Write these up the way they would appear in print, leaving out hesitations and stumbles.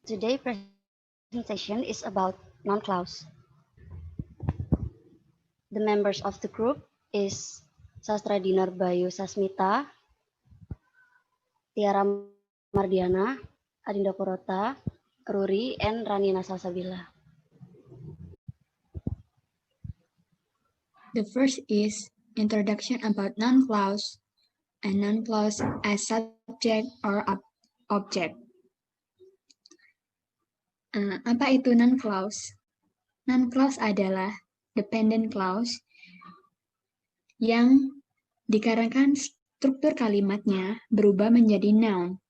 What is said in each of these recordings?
Today's presentation is about non-clause. The members of the group is Sastra Dinar Bayu Sasmita, Tiara Mardiana, Adinda Kurota, Ruri, and Rani Salsabila. The first is introduction about non-clause and non-clause as subject or object. Apa itu non-clause? Non-clause adalah dependent clause yang dikarenakan struktur kalimatnya berubah menjadi noun.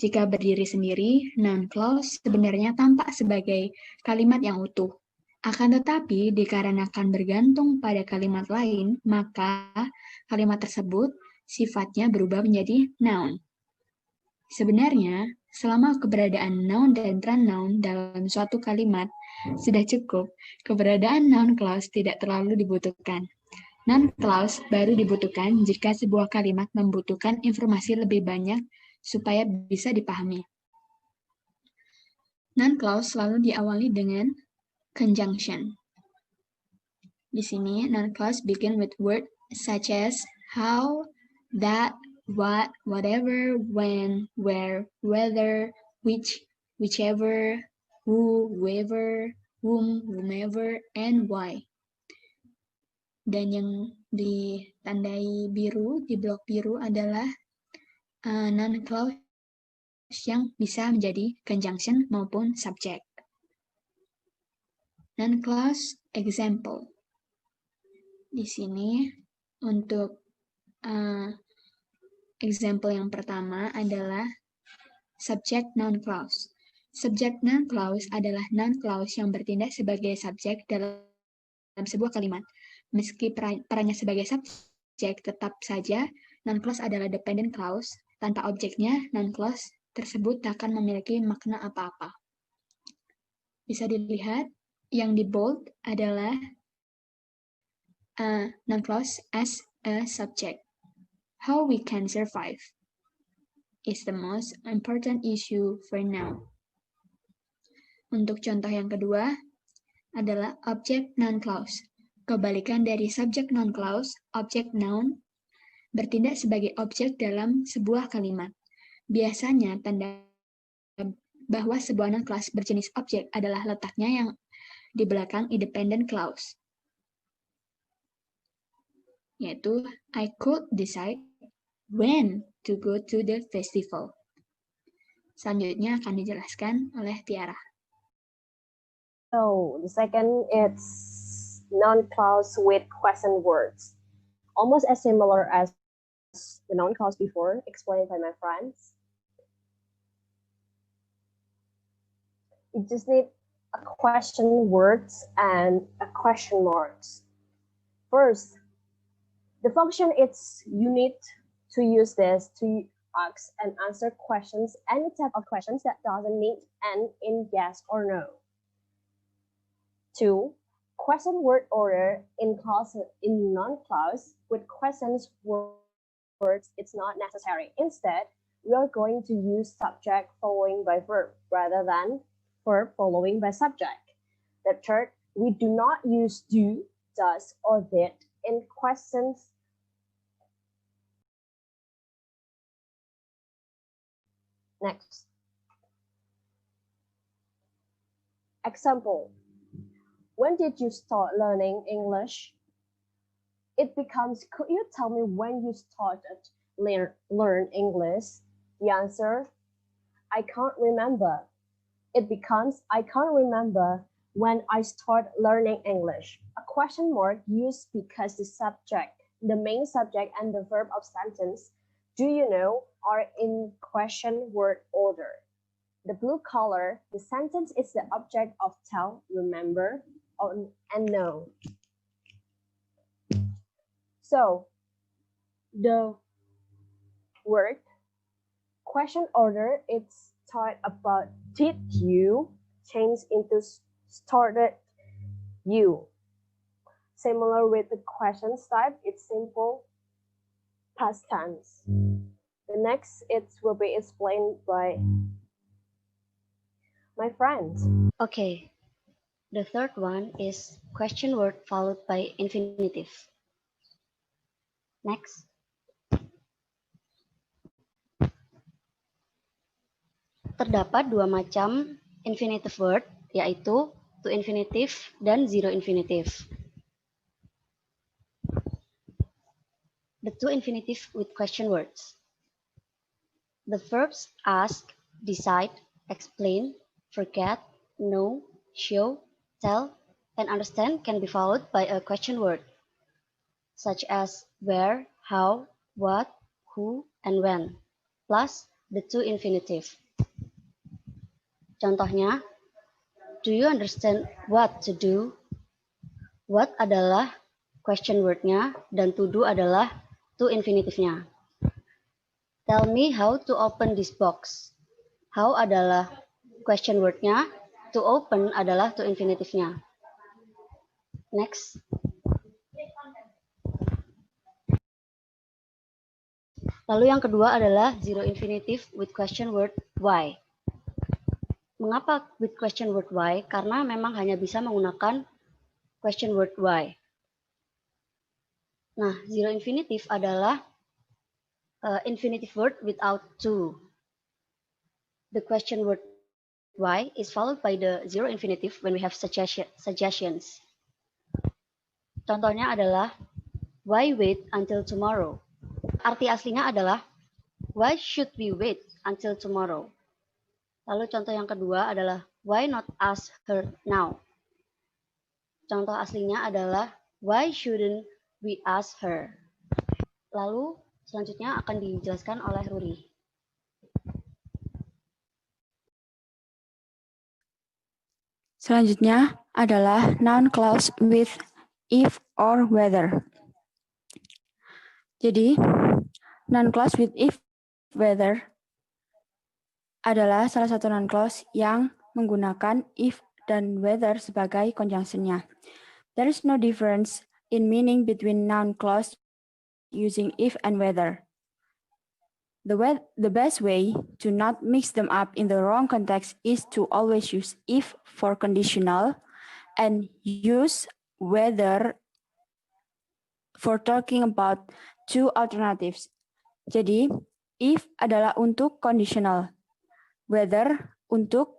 Jika berdiri sendiri, noun clause sebenarnya tampak sebagai kalimat yang utuh. Akan tetapi, dikarenakan bergantung pada kalimat lain, maka kalimat tersebut sifatnya berubah menjadi noun. Sebenarnya, selama keberadaan noun dan pronoun dalam suatu kalimat sudah cukup, keberadaan noun clause tidak terlalu dibutuhkan. Noun clause baru dibutuhkan jika sebuah kalimat membutuhkan informasi lebih banyak supaya bisa dipahami. Noun clause selalu diawali dengan conjunction. Di sini, noun clause begin with words such as how, that, what, whatever, when, where, whether, which, whichever, who, whoever, whom, whomever, and why. Dan yang ditandai biru, di blok biru adalah noun clause yang bisa menjadi conjunction maupun subject. Noun clause example. Di sini untuk example yang pertama adalah subject noun clause. Subject noun clause adalah noun clause yang bertindak sebagai subjek dalam sebuah kalimat. Meski perannya sebagai subjek, tetap saja noun clause adalah dependent clause. Tanpa objeknya, noun clause tersebut tak akan memiliki makna apa-apa. Bisa dilihat, yang di bold adalah noun clause as a subject. How we can survive is the most important issue for now. Untuk contoh yang kedua adalah object noun clause. Kebalikan dari subject noun clause, object noun bertindak sebagai objek dalam sebuah kalimat. Biasanya tanda bahwa sebuah noun clause berjenis objek adalah letaknya yang di belakang independent clause. Yaitu, I could decide when to go to the festival. Selanjutnya akan dijelaskan oleh Tiara. So the second is noun clause with question words, almost as similar as the noun clause before, explained by my friends. You just need a question words and a question marks. First, the function is you need to use this to ask and answer questions, any type of questions that doesn't need an in yes or no. 2. Question word order in non-clause with questions words it's not necessary. Instead, we are going to use subject following by verb rather than verb following by subject. The third, we do not use do, does, or did in questions. Next. Example. When did you start learning English? It becomes, could you tell me when you started learn English? The answer, I can't remember. It becomes, I can't remember when I start learning English. A question mark used because the subject, the main subject and the verb of sentence, do you know, are in question word order. The blue color, the sentence is the object of tell, remember, and know. So, the word question order, it's start about did you change into started you. Similar with the questions type, it's simple past tense. The next, it will be explained by my friends. Okay. The third one is question word followed by infinitive. Next. Terdapat dua macam infinitive word, yaitu to infinitive dan zero infinitive. The to infinitive with question words. The verbs ask, decide, explain, forget, know, show, tell, and understand can be followed by a question word, such as where, how, what, who, and when, plus the to infinitive. Contohnya, do you understand what to do? What adalah question word-nya dan to do adalah to infinitive-nya. Tell me how to open this box. How adalah question word-nya, to open adalah to infinitive-nya. Next. Lalu yang kedua adalah zero infinitive with question word why. Mengapa with question word why? Karena memang hanya bisa menggunakan question word why. Nah, zero infinitive adalah infinitive word without to. The question word why is followed by the zero infinitive when we have suggestions. Contohnya adalah why wait until tomorrow? Arti aslinya adalah why should we wait until tomorrow? Lalu contoh yang kedua adalah why not ask her now? Contoh aslinya adalah why shouldn't we ask her? Lalu selanjutnya akan dijelaskan oleh Ruri. Selanjutnya adalah noun clause with if or whether. Jadi, noun clause with if whether adalah salah satu noun clause yang menggunakan if dan whether sebagai conjunction-nya. There is no difference in meaning between noun clause using if and whether. The best way to not mix them up in the wrong context is to always use if for conditional and use whether for talking about two alternatives. Jadi, if adalah untuk conditional, whether untuk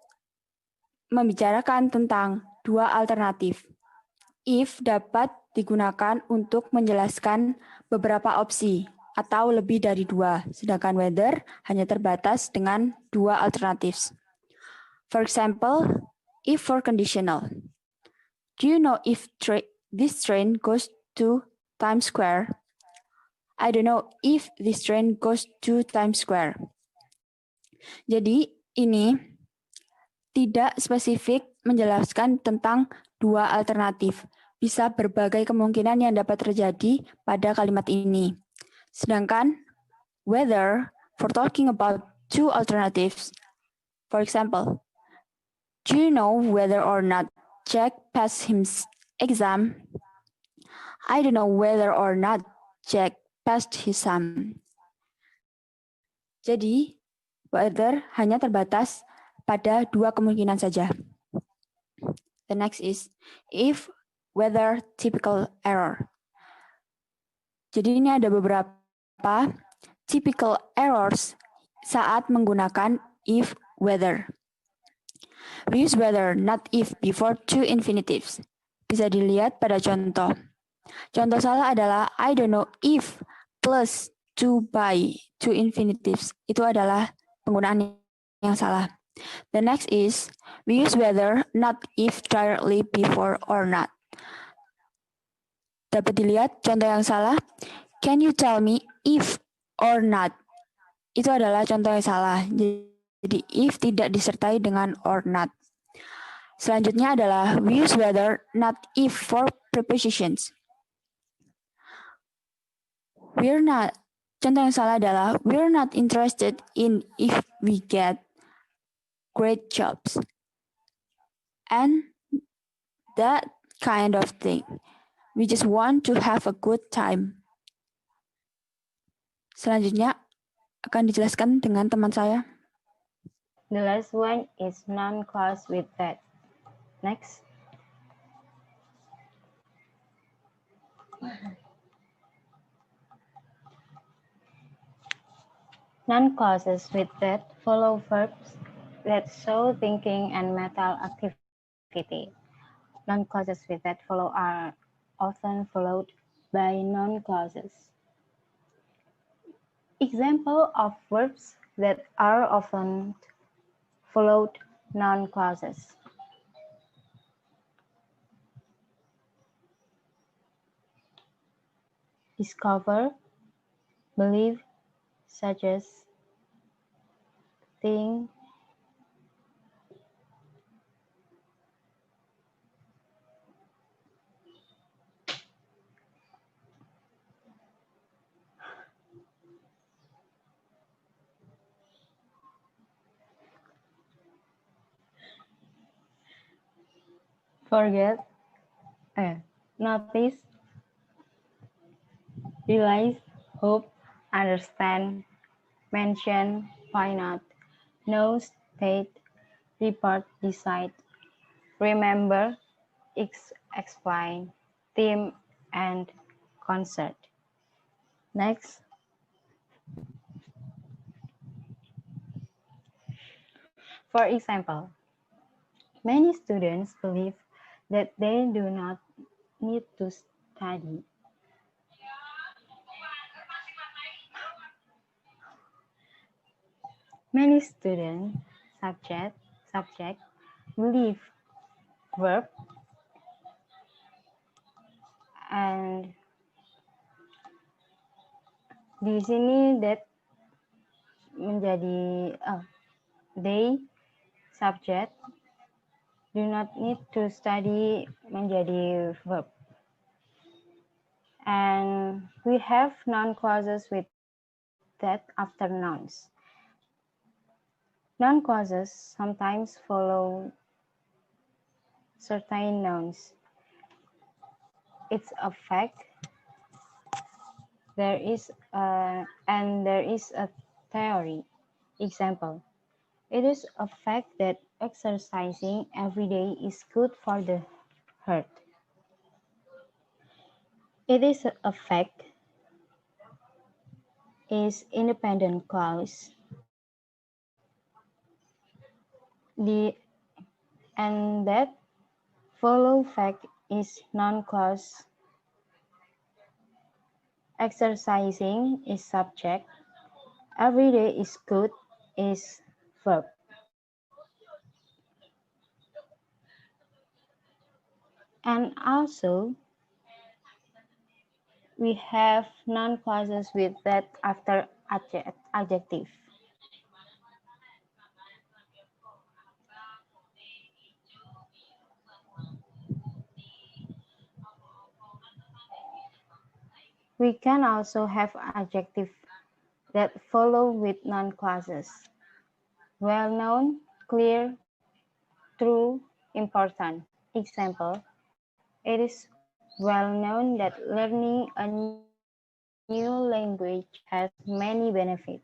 membicarakan tentang dua alternatif. If dapat digunakan untuk menjelaskan beberapa opsi atau lebih dari dua, sedangkan whether hanya terbatas dengan dua alternatif. For example, if for conditional. Do you know if this train goes to Times Square? I don't know if this train goes to Times Square. Jadi ini tidak spesifik menjelaskan tentang dua alternatif. Bisa berbagai kemungkinan yang dapat terjadi pada kalimat ini. Sedangkan whether for talking about two alternatives. For example, do you know whether or not Jack passed his exam? I don't know whether or not Jack passed his exam. Jadi, whether hanya terbatas pada dua kemungkinan saja. The next is if, whether, typical error. Jadi ini ada beberapa typical errors saat menggunakan if, whether. We use whether, not if before two infinitives. Bisa dilihat pada contoh. Contoh salah adalah I don't know if plus to by two infinitives. Itu adalah penggunaan yang salah. The next is we use whether, not if directly before or not. Dapat dilihat contoh yang salah. Can you tell me if or not? Itu adalah contoh yang salah. Jadi if tidak disertai dengan or not. Selanjutnya adalah we use whether, not if for prepositions. We're not. Contoh yang salah adalah we're not interested in if we get great jobs. And that kind of thing. We just want to have a good time. Selanjutnya akan dijelaskan dengan teman saya. The last one is noun clause with that. Next. Noun clauses with that follow verbs that show thinking and mental activity. Noun clauses with that follow are often followed by noun clauses. Example of verbs that are often followed noun clauses. Discover, believe, suggest, think, forget, notice, realize, hope, understand, mention, find out, know, state, report, decide, remember, explain, theme, and concert. Next. For example, many students believe that they do not need to study. Many students subject, believe, verb, and di sini that menjadi they subject, do not need to study menjadi verb. And we have noun clauses with that after nouns. Noun clauses sometimes follow certain nouns. It's a fact. There is a theory. Example, it is a fact that exercising every day is good for the heart. It is a fact is independent clause. And that follow fact is noun clause. Exercising is subject. Every day is good is verb. And also, we have noun clauses with that after adjective. We can also have adjectives that follow with noun clauses. Well-known, clear, true, important. Example, it is well known that learning a new language has many benefits.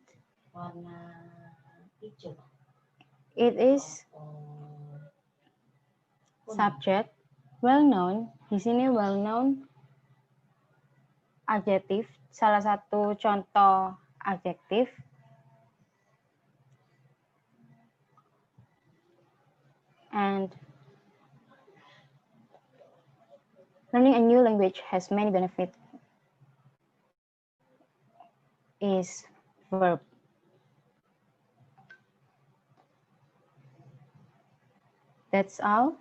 It is subject, well known. Di sini well known adjektif, salah satu contoh adjektif. And learning a new language has many benefits is verb. That's all.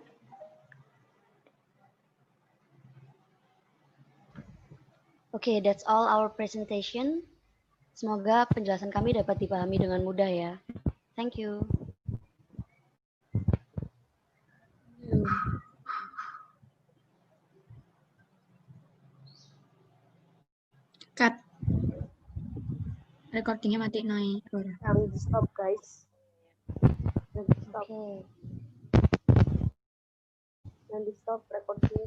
Okay, that's all our presentation. Semoga penjelasan kami dapat dipahami dengan mudah ya. Thank you. Cut. Recordingnya mati naik. And stop, guys. And stop. Okay. And stop recording.